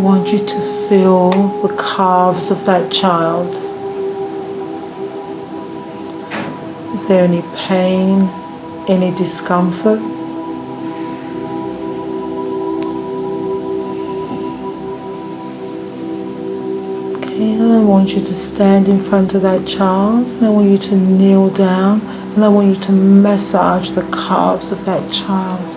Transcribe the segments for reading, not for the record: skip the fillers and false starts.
want you to feel the calves of that child. Is there any pain, any discomfort? Okay, and I want you to stand in front of that child, and I want you to kneel down, and I want you to massage the calves of that child.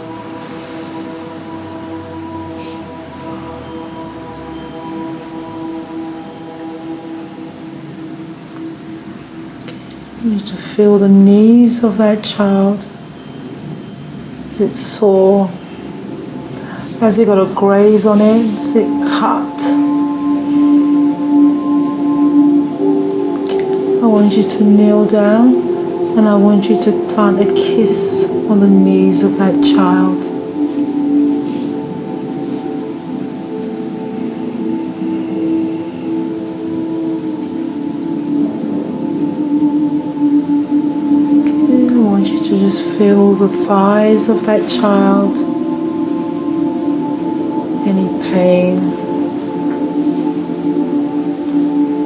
You need to feel the knees of that child. Is it sore? Has it got a graze on it? Is it cut? I want you to kneel down and I want you to plant a kiss on the knees of that child. Just feel the thighs of that child. Any pain,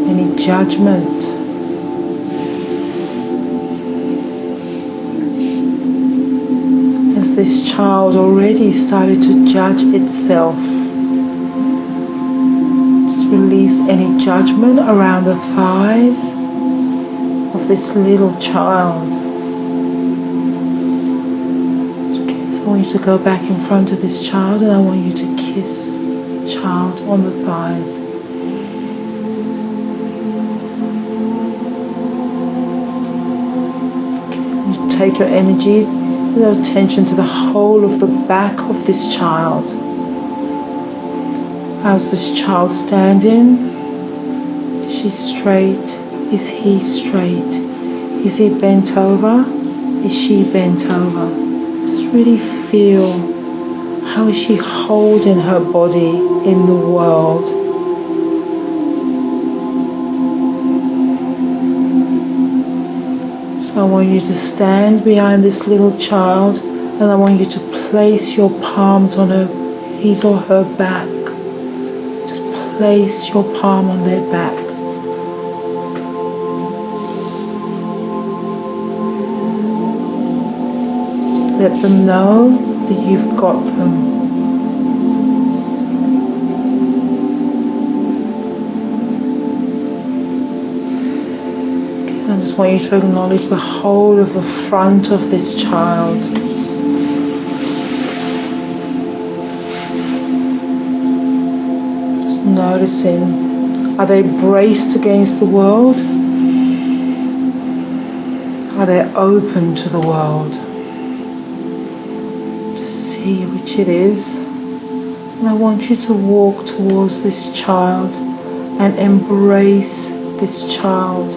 any judgment. Has this child already started to judge itself? Just release any judgment around the thighs of this little child. I want you to go back in front of this child and I want you to kiss the child on the thighs. Okay. You take your energy, your attention to the whole of the back of this child. How's this child standing? Is she straight? Is he straight? Is he bent over? Is she bent over? Really feel how is she holding her body in the world. So I want you to stand behind this little child and I want you to place your palms on his or her back. Just place your palm on their back. Let them know that you've got them. Okay, I just want you to acknowledge the whole of the front of this child. Just noticing, are they braced against the world? Are they open to the world? Which it is, and I want you to walk towards this child and embrace this child.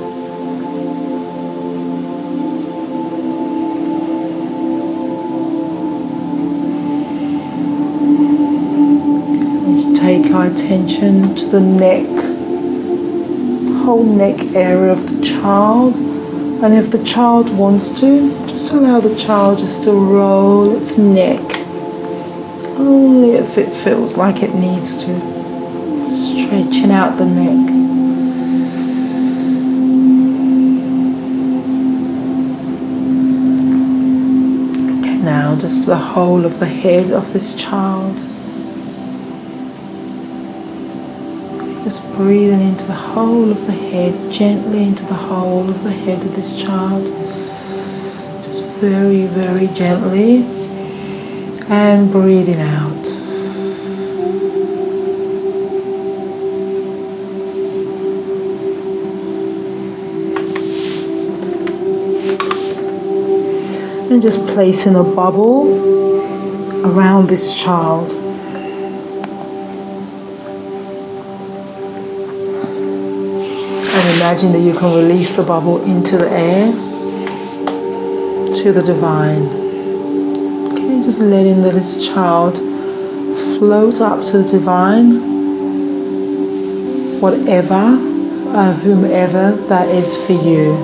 And take our attention to the neck, the whole neck area of the child, and if the child wants to, just allow the child just to roll its neck. Only if it feels like it needs to. Stretching out the neck. Okay, now just the whole of the head of this child. Just breathing into the whole of the head, gently into the whole of the head of this child. Just very, very gently. And breathing out. And just placing a bubble around this child. And imagine that you can release the bubble into the air, to the divine. Just letting this child float up to the divine, whatever, whomever that is for you.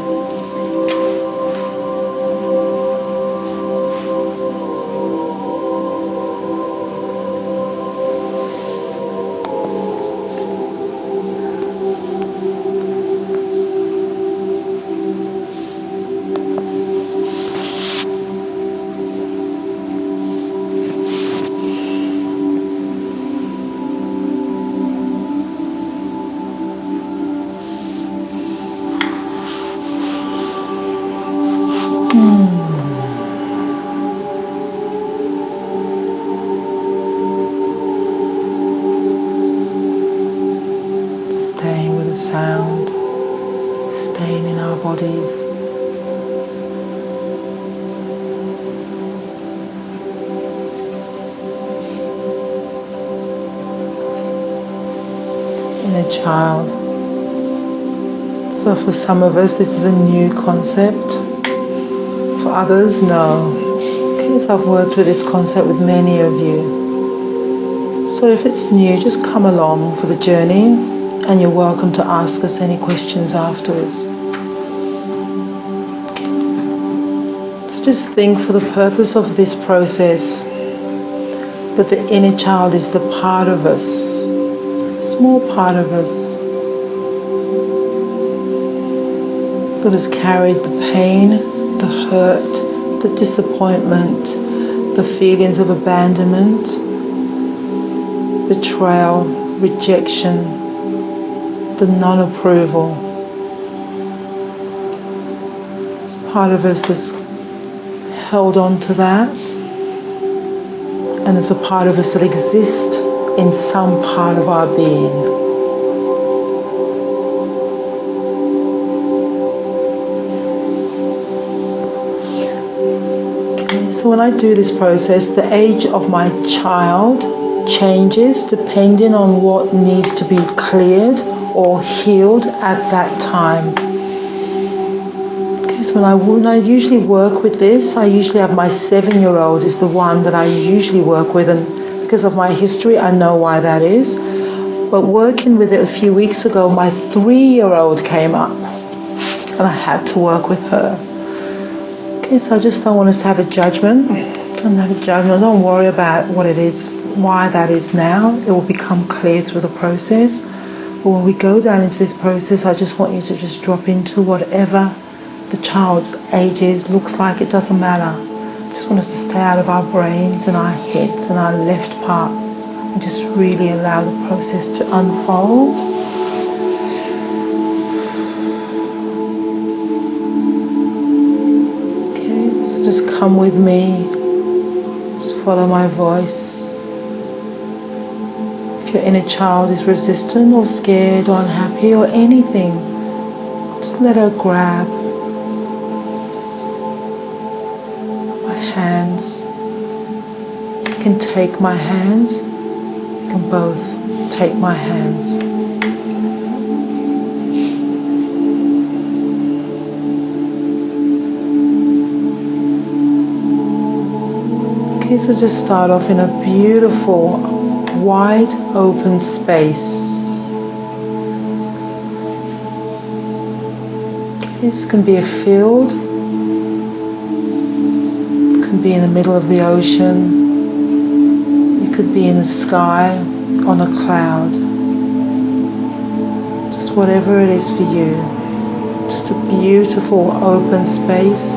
bodies. Inner child. So for some of us this is a new concept. For others, no. Okay, so I've worked with this concept with many of you. So if it's new, just come along for the journey, and you're welcome to ask us any questions afterwards. Okay. So just think, for the purpose of this process, that the inner child is the part of us, a small part of us, that has carried the pain, the hurt, the disappointment, the feelings of abandonment, betrayal, rejection, the non-approval. It's part of us that's held on to that, and there's a part of us that exists in some part of our being. So when I do this process, the age of my child changes depending on what needs to be cleared or healed at that time. Okay, so when I usually work with this, I usually have my 7-year-old is the one that I usually work with, and because of my history I know why that is. But working with it a few weeks ago, my 3-year-old came up and I had to work with her. Okay, so I just don't want us to have a judgment. Don't have a judgment. Don't worry about what it is, why that is now. It will become clear through the process. But when we go down into this process, I just want you to just drop into whatever the child's age is, looks like, it doesn't matter. I just want us to stay out of our brains and our heads and our left part, and just really allow the process to unfold. Just come with me, just follow my voice. If your inner child is resistant or scared or unhappy or anything, just let her grab my hands. You can take my hands, you can both take my hands. Okay, so just start off in a beautiful, wide open space. Okay, this can be a field, it can be in the middle of the ocean, it could be in the sky, on a cloud. Just whatever it is for you. Just a beautiful open space.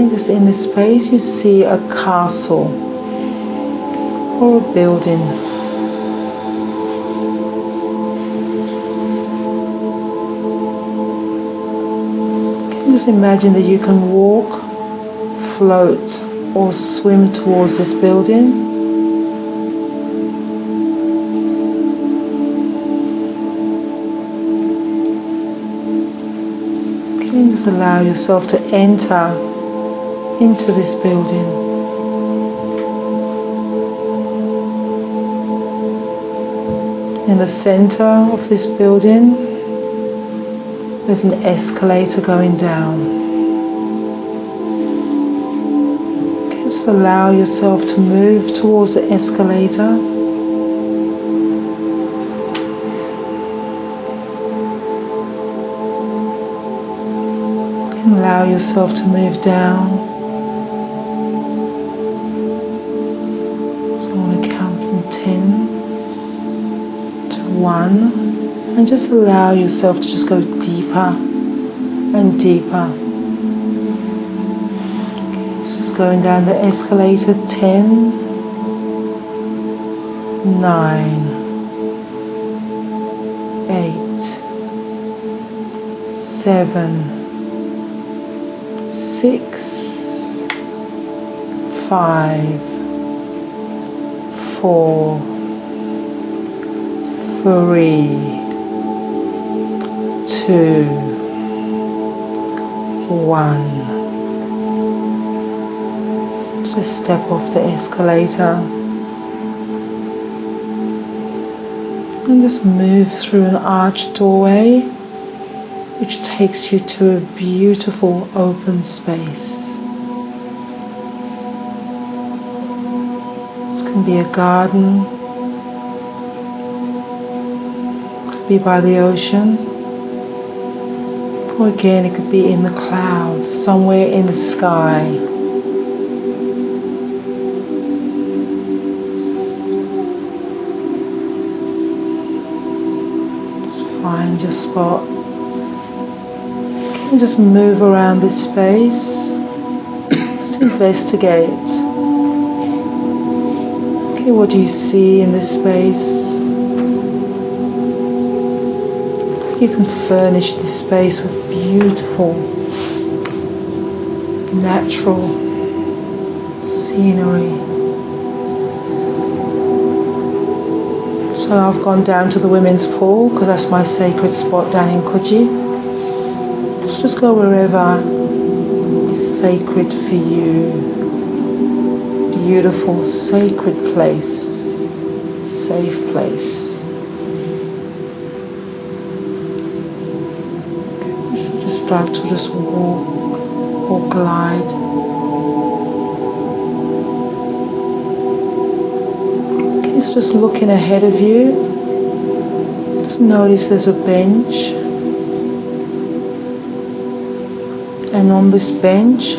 Just in this space you see a castle or a building. Just imagine that you can walk, float or swim towards this building. Okay, just allow yourself to enter into this building. In the center of this building, there's an escalator going down. Okay, just allow yourself to move towards the escalator. And allow yourself to move down. So I'm going to count from 10 to 1. And just allow yourself to just go deeper and deeper. Okay, it's just going down the escalator. 10, 9, 8, 7, 6, 5, 4, 3, 2, 1. Just step off the escalator and just move through an arched doorway which takes you to a beautiful open space. This can be a garden, could be by the ocean, or again it could be in the clouds, somewhere in the sky. Just find your spot. You can just move around this space. Just investigate. Okay, what do you see in this space? You can furnish this space with beautiful, natural scenery. So I've gone down to the women's pool because that's my sacred spot down in Coogee. Let's just go wherever is sacred for you. Beautiful, sacred place, safe place. Start to just walk or glide. Okay, so just looking ahead of you, just notice there's a bench, and on this bench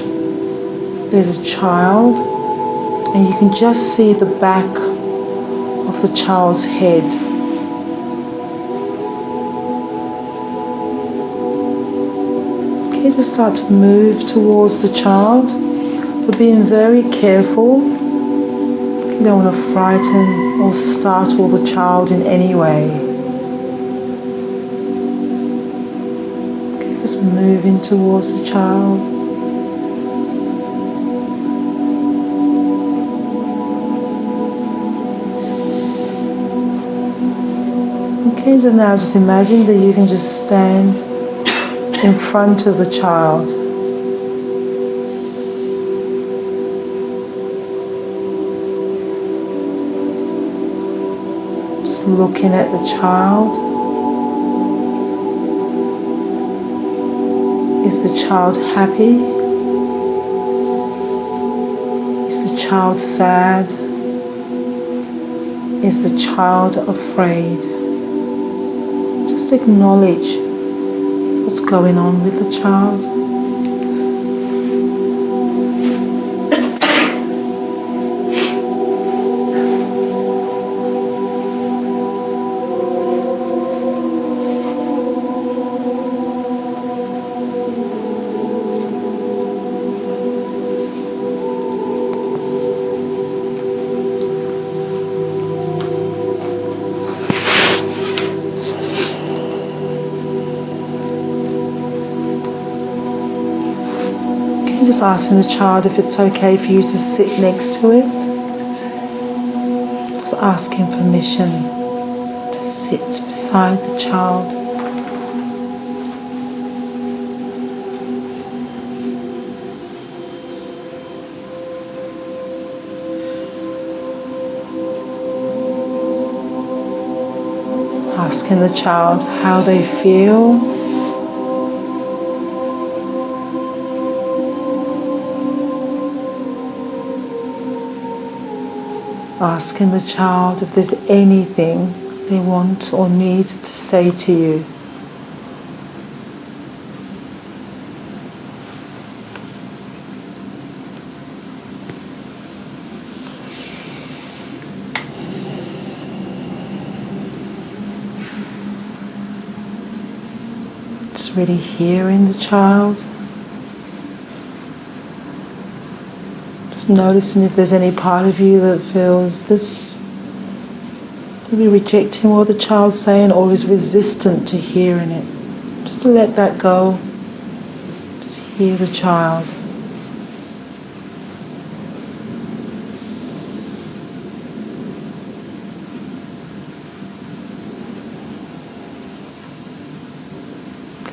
there's a child, and you can just see the back of the child's head. Just start to move towards the child, but being very careful. You don't want to frighten or startle the child in any way. Okay, just moving towards the child. Okay, so now just imagine that you can just stand in front of the child. Just looking at the child. Is the child happy? Is the child sad? Is the child afraid? Just acknowledge what's going on with the child. Just asking the child if it's okay for you to sit next to it. Just asking permission to sit beside the child. Asking the child how they feel. Asking the child if there's anything they want or need to say to you. Just really hearing the child. Noticing if there's any part of you that feels this, maybe rejecting what the child's saying or is resistant to hearing it. Just to let that go. Just hear the child.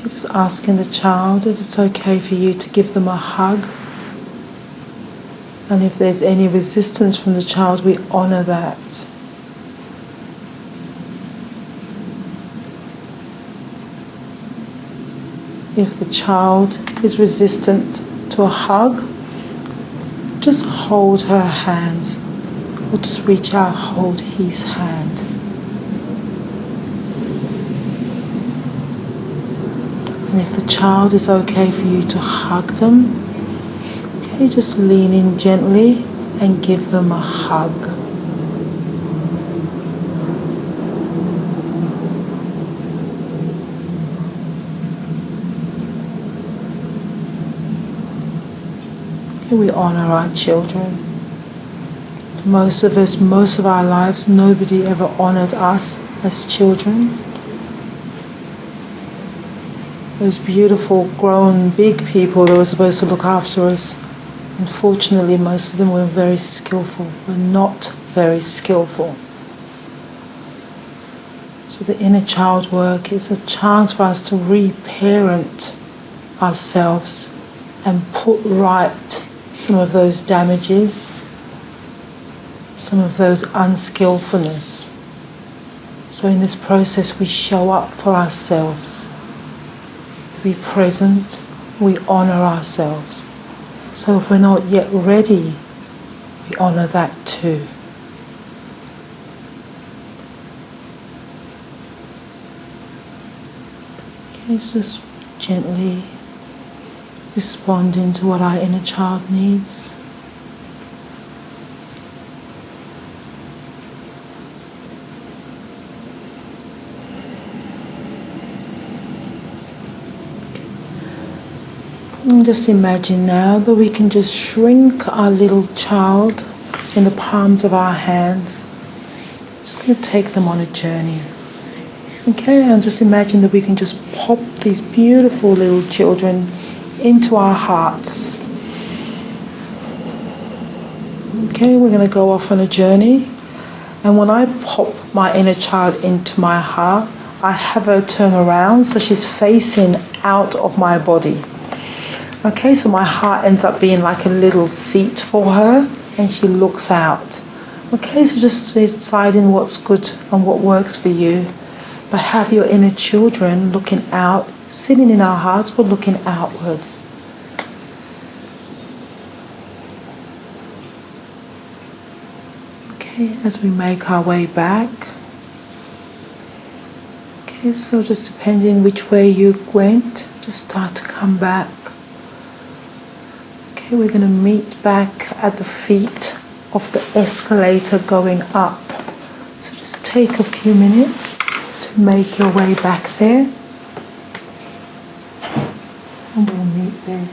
Just asking the child if it's okay for you to give them a hug. And if there's any resistance from the child, we honor that. If the child is resistant to a hug, just hold her hands, or just reach out, hold his hand. And if the child is okay for you to hug them, okay, just lean in gently and give them a hug. Okay, we honor our children. Most of us, most of our lives, nobody ever honored us as children. Those beautiful, grown, big people that were supposed to look after us, unfortunately, most of them were very skillful. Were not very skillful. So the inner child work is a chance for us to reparent ourselves and put right some of those damages, some of those unskillfulness. So in this process we show up for ourselves. Be present, we honor ourselves. So if we're not yet ready, we honor that too. Okay, so just gently responding to what our inner child needs. And just imagine now that we can just shrink our little child in the palms of our hands. Just going to take them on a journey. Okay, and just imagine that we can just pop these beautiful little children into our hearts. Okay, we're going to go off on a journey. And when I pop my inner child into my heart, I have her turn around so she's facing out of my body. Okay, so my heart ends up being like a little seat for her and she looks out. Okay, so just deciding what's good and what works for you. But have your inner children looking out, sitting in our hearts but looking outwards. Okay, as we make our way back. Okay, so just depending which way you went, just start to come back. Okay, we're going to meet back at the feet of the escalator going up. So just take a few minutes to make your way back there. And we'll meet there.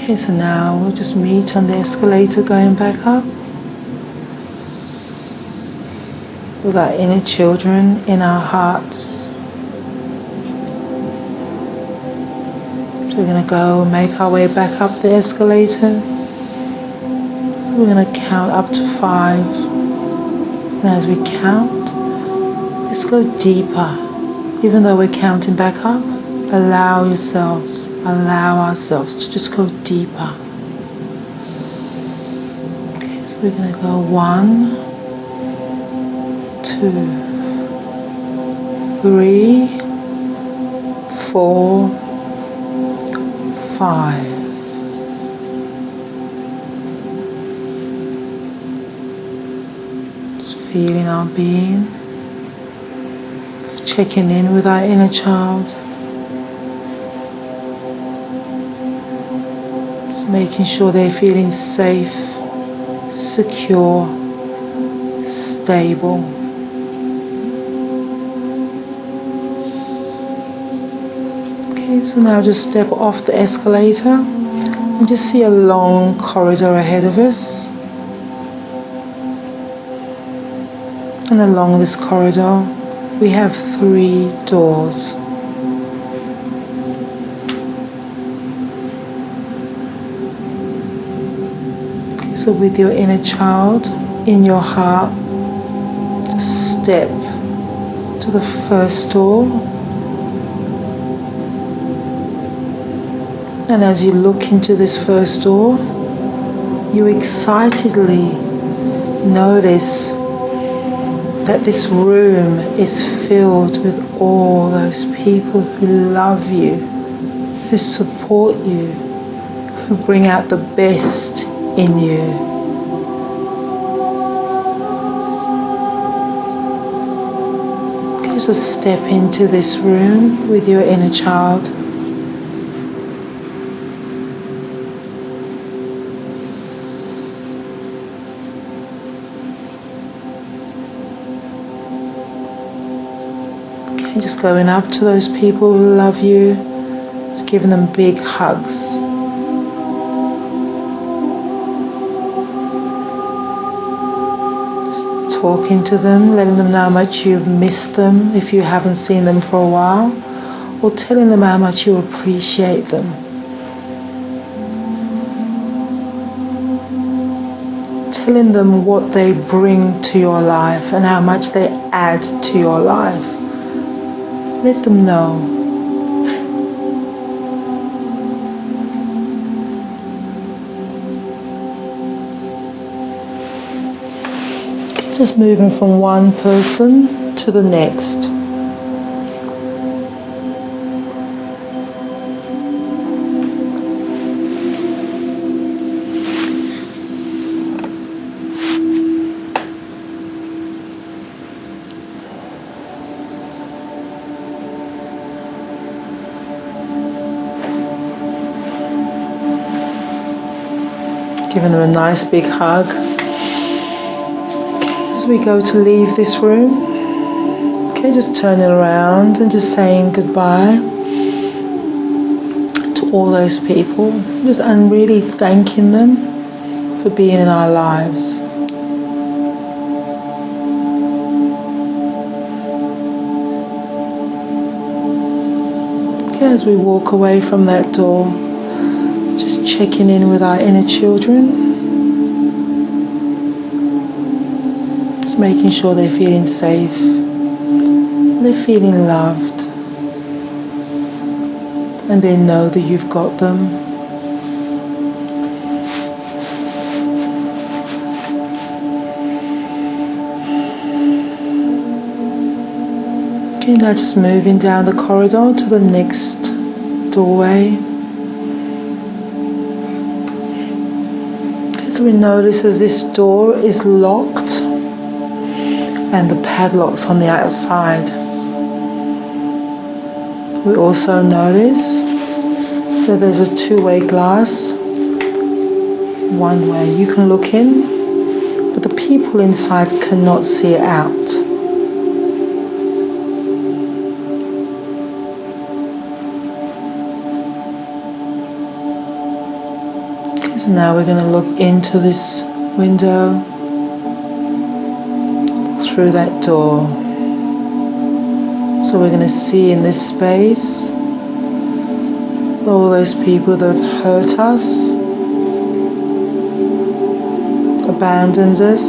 Okay, so now we'll just meet on the escalator going back up with our inner children in our hearts. So we're going to go and make our way back up the escalator. So we're going to count up to 5. And as we count, let's go deeper. Even though we're counting back up, allow ourselves to just go deeper. Okay, so we're going to go 1, 2, 3, 4, 5. Just feeling our being, checking in with our inner child. Making sure they're feeling safe, secure, stable. Okay, so now just step off the escalator and just see a long corridor ahead of us. And along this corridor, we have 3 doors. So with your inner child in your heart, just step to the first door. And as you look into this first door, you excitedly notice that this room is filled with all those people who love you, who support you, who bring out the best in you. Just step into this room with your inner child. Okay, just going up to those people who love you, just giving them big hugs. Talking to them, letting them know how much you've missed them if you haven't seen them for a while, or telling them how much you appreciate them. Telling them what they bring to your life and how much they add to your life. Let them know. Just moving from one person to the next. Giving them a nice big hug. We go to leave this room, okay, just turning around and just saying goodbye to all those people, and really thanking them for being in our lives. Okay, as we walk away from that door, just checking in with our inner children. Making sure they're feeling safe, they're feeling loved, and they know that you've got them. Okay, now just moving down the corridor to the next doorway. So we notice as this door is locked, and the padlocks on the outside. We also notice that there's a 2-way glass. One way you can look in, but the people inside cannot see it out. So now we're going to look into this window, through that door. So we're going to see in this space all those people that have hurt us, abandoned us,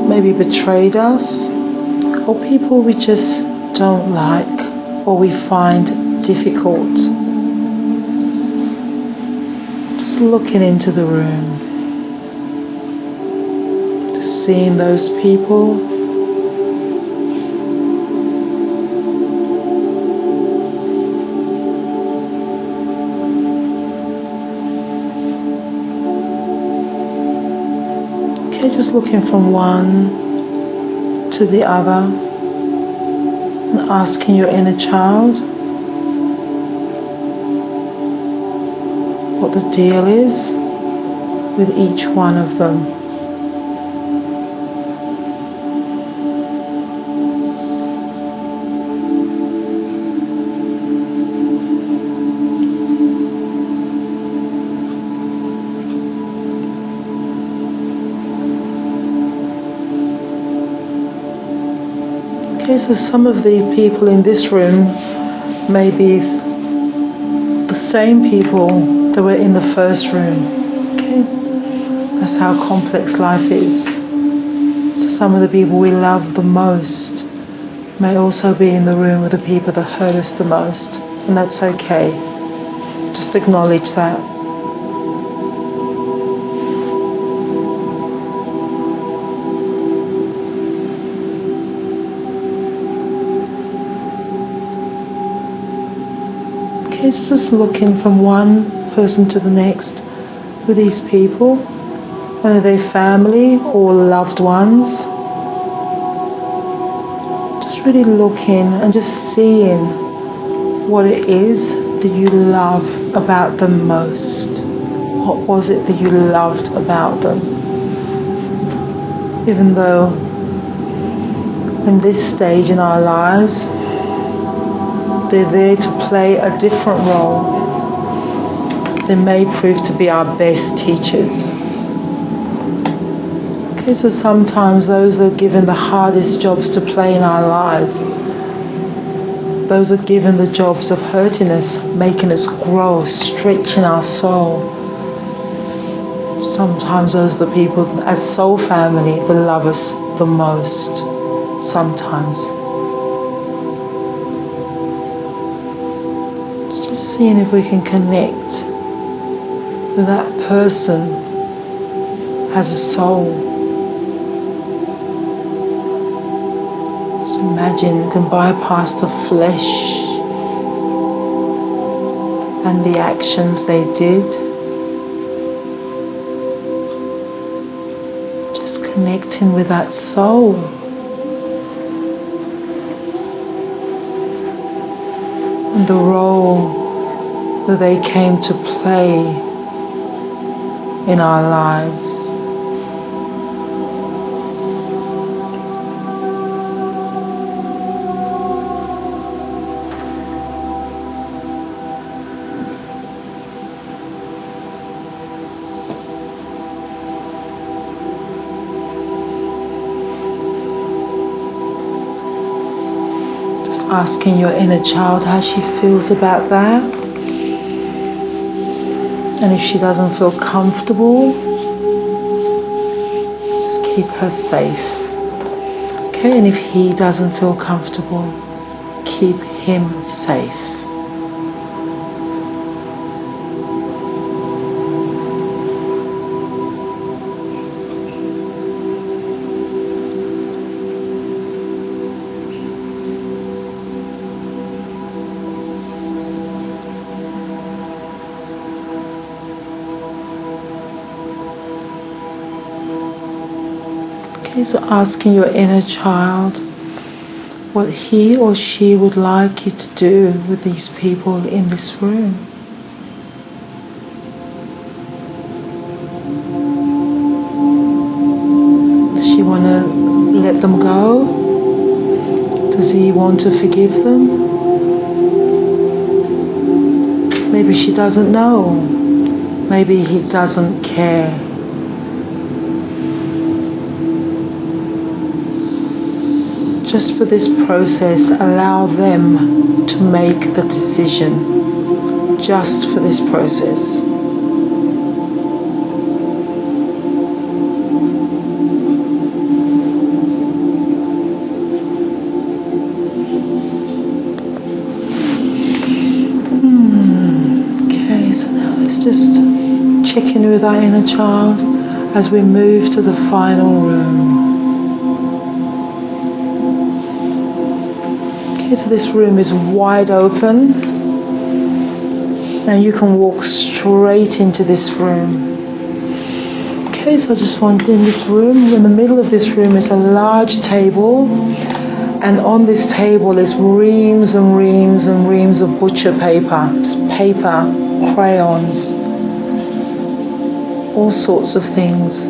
maybe betrayed us, or people we just don't like or we find difficult. Just looking into the room, seeing those people, okay, just looking from one to the other and asking your inner child what the deal is with each one of them. Okay, so some of the people in this room may be the same people that were in the first room. Okay, that's how complex life is. So some of the people we love the most may also be in the room with the people that hurt us the most, and that's okay. Just acknowledge that. Okay, so just looking from one person to the next with these people, whether they're family or loved ones. Just really looking and just seeing what it is that you love about them most. What was it that you loved about them? Even though in this stage in our lives, they're there to play a different role. They may prove to be our best teachers. Okay, so sometimes those that are given the hardest jobs to play in our lives, those are given the jobs of hurting us, making us grow, stretching our soul. Sometimes those are the people, as soul family, that love us the most. Sometimes. Just seeing if we can connect with that person as a soul. Just imagine you can bypass the flesh and the actions they did. Just connecting with that soul. And the role that they came to play in our lives. Just asking your inner child how she feels about that. And if she doesn't feel comfortable, just keep her safe. Okay, and if he doesn't feel comfortable, keep him safe. Okay, so asking your inner child what he or she would like you to do with these people in this room. Does she want to let them go? Does he want to forgive them? Maybe she doesn't know. Maybe he doesn't care. Just for this process, allow them to make the decision. Just for this process. Okay, so now let's just check in with our inner child as we move to the final room. So this room is wide open. Now you can walk straight into this room. Okay, so I just want in this room, in the middle of this room is a large table, and on this table is reams and reams and reams of butcher paper, just paper, crayons, all sorts of things.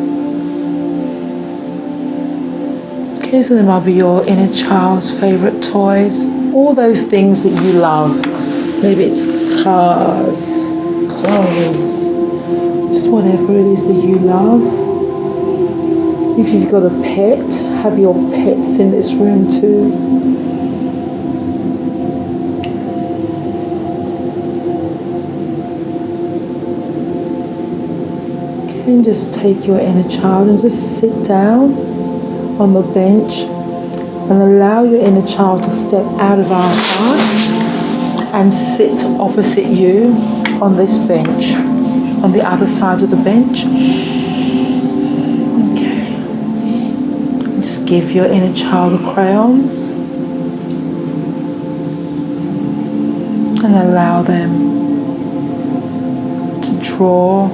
Okay, so there might be your inner child's favourite toys, all those things that you love. Maybe it's cars, clothes, just whatever it is that you love. If you've got a pet, have your pets in this room too. Okay, and just take your inner child and just sit down on the bench and allow your inner child to step out of our hearts and sit opposite you on this bench, on the other side of the bench. Okay. Just give your inner child the crayons and allow them to draw,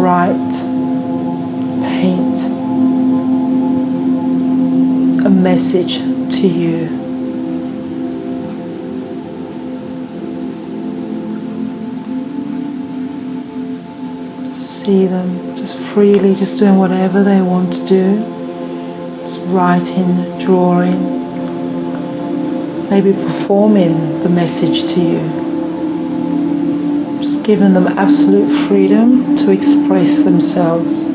write, paint a message to you. See them just freely, just doing whatever they want to do, just writing, drawing, maybe performing the message to you, just giving them absolute freedom to express themselves.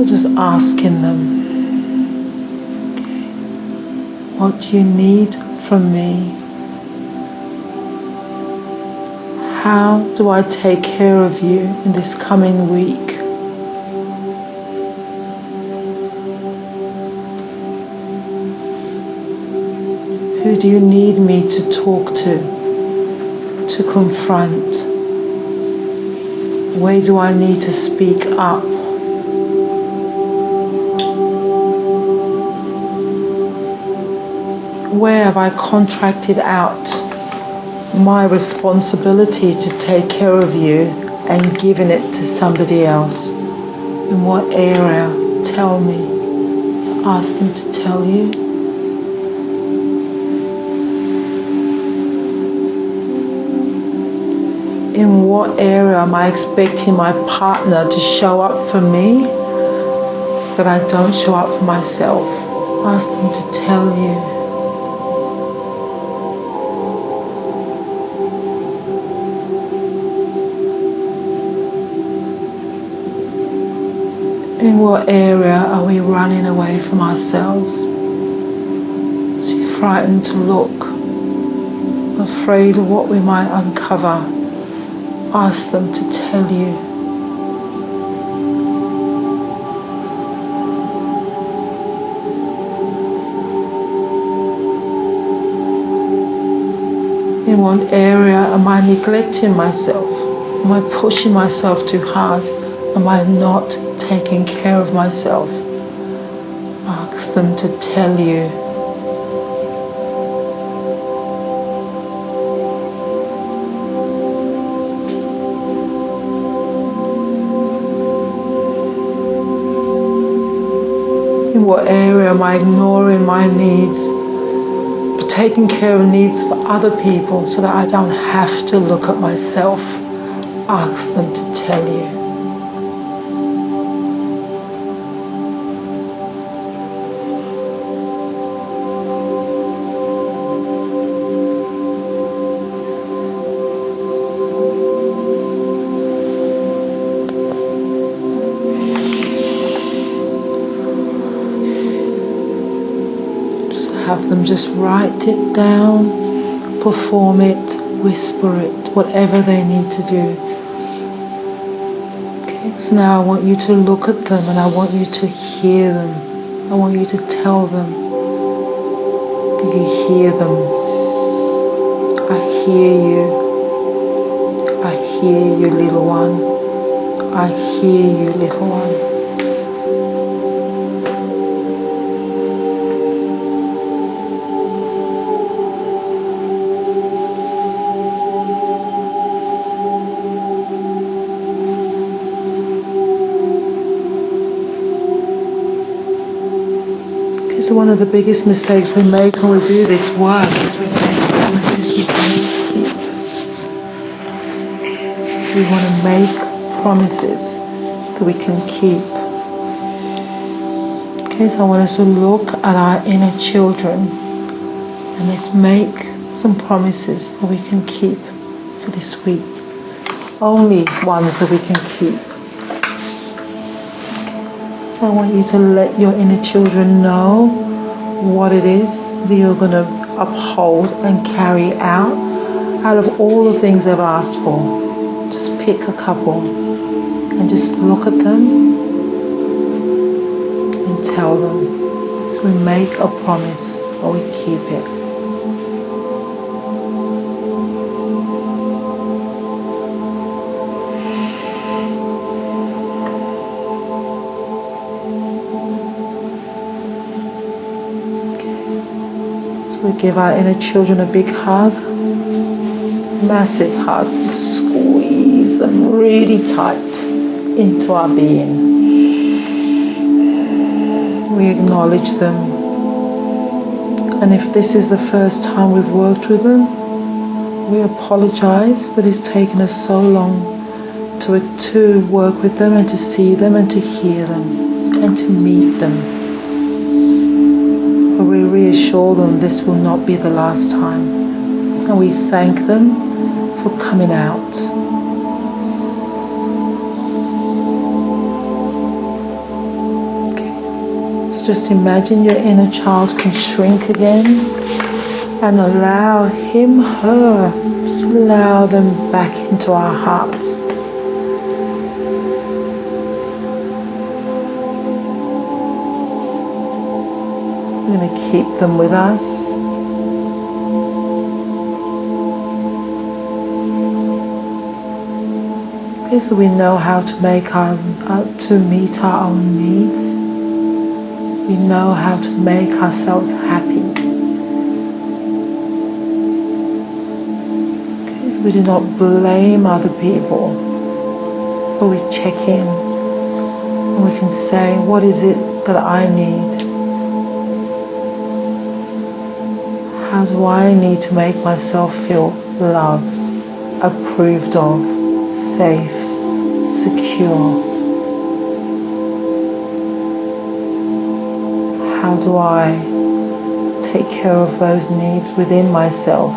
Just asking them, okay, what do you need from me? How do I take care of you in this coming week? Who do you need me to talk to confront? Where do I need to speak up? Where have I contracted out my responsibility to take care of you and given it to somebody else? In what area? Tell me. To ask them to tell you. In what area am I expecting my partner to show up for me that I don't show up for myself? Ask them to tell you. In what area are we running away from ourselves? Too frightened to look, afraid of what we might uncover. Ask them to tell you. In what area am I neglecting myself? Am I pushing myself too hard? Am I not taking care of myself? Ask them to tell you. In what area am I ignoring my needs, but taking care of needs for other people so that I don't have to look at myself? Ask them to tell you. Have them just write it down, perform it, whisper it, whatever they need to do. Okay, so now I want you to look at them and I want you to hear them. I want you to tell them that you hear them. I hear you. I hear you, little one. I hear you, little one. So one of the biggest mistakes we make when we do this work is we think we want to make promises that we can keep. Okay, so I want us to look at our inner children and let's make some promises that we can keep for this week. Only ones that we can keep. Okay. So I want you to let your inner children know what it is that you're going to uphold and carry out of all the things they've asked for. Just pick a couple and just look at them and tell them. So we make a promise or we keep it. We give our inner children a big hug, massive hug, just squeeze them really tight into our being. We acknowledge them, and if this is the first time we've worked with them, we apologize that it's taken us so long to work with them and to see them and to hear them and to meet them. But we reassure them this will not be the last time. And we thank them for coming out. Okay. So just imagine your inner child can shrink again and allow him, her, just allow them back into our hearts. We're going to keep them with us. Okay, so we know how to meet our own needs. We know how to make ourselves happy. Okay, so we do not blame other people, but we check in and we can say, what is it that I need? How do I need to make myself feel loved, approved of, safe, secure? How do I take care of those needs within myself?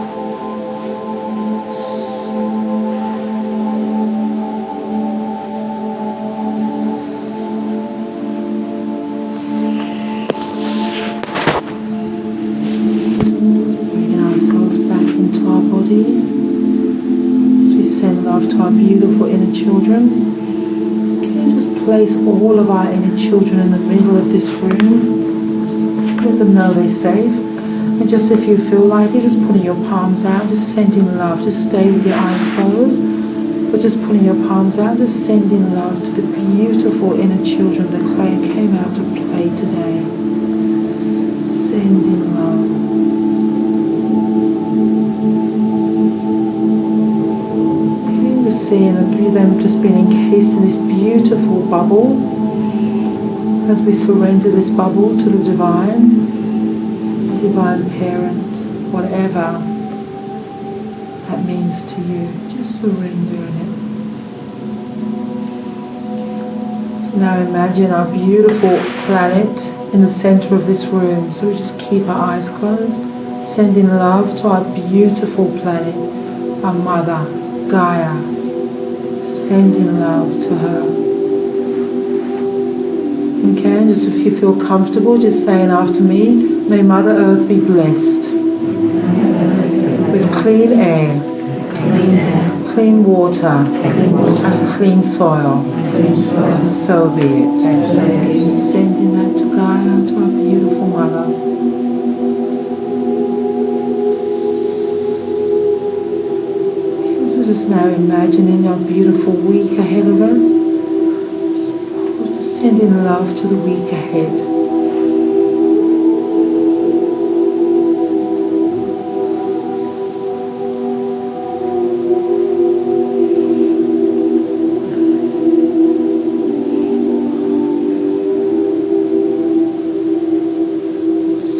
Beautiful inner children. Can you just place all of our inner children in the middle of this room? Just let them know they're safe. And just if you feel like it, just putting your palms out, just sending love. Just stay with your eyes closed, but just putting your palms out, just sending love to the beautiful inner children that came out to play today. Sending love. Seeing them just being encased in this beautiful bubble as we surrender this bubble to the divine parent, whatever that means to you, just surrendering it. So now imagine our beautiful planet in the center of this room, so we just keep our eyes closed, sending love to our beautiful planet, our mother, Gaia. Sending love to her. Okay, and just if you feel comfortable, just saying after me, may Mother Earth be blessed with clean air, clean water, and clean soil. So be it. Sending that to Gaia, to our beautiful Mother. Just now imagining our beautiful week ahead of us. Just sending love to the week ahead.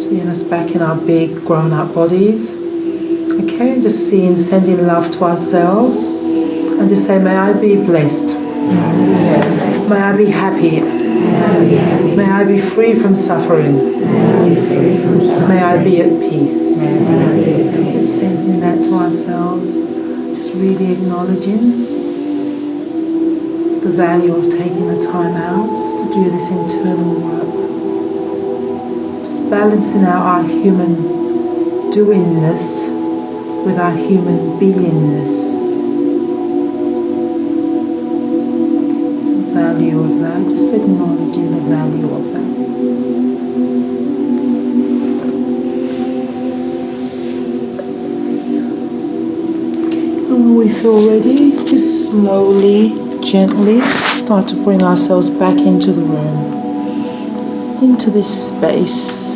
Seeing us back in our big grown-up bodies. Okay, just sending love to ourselves And just say, may I be blessed. May I be happy. May I be free from suffering. May I be at peace. Just sending that to ourselves. Just really acknowledging the value of taking the time out just to do this internal work. Just balancing out our human doingness with our human beingness. The value of that, just acknowledging the value of that. And when we feel ready, just slowly, gently start to bring ourselves back into the room, into this space.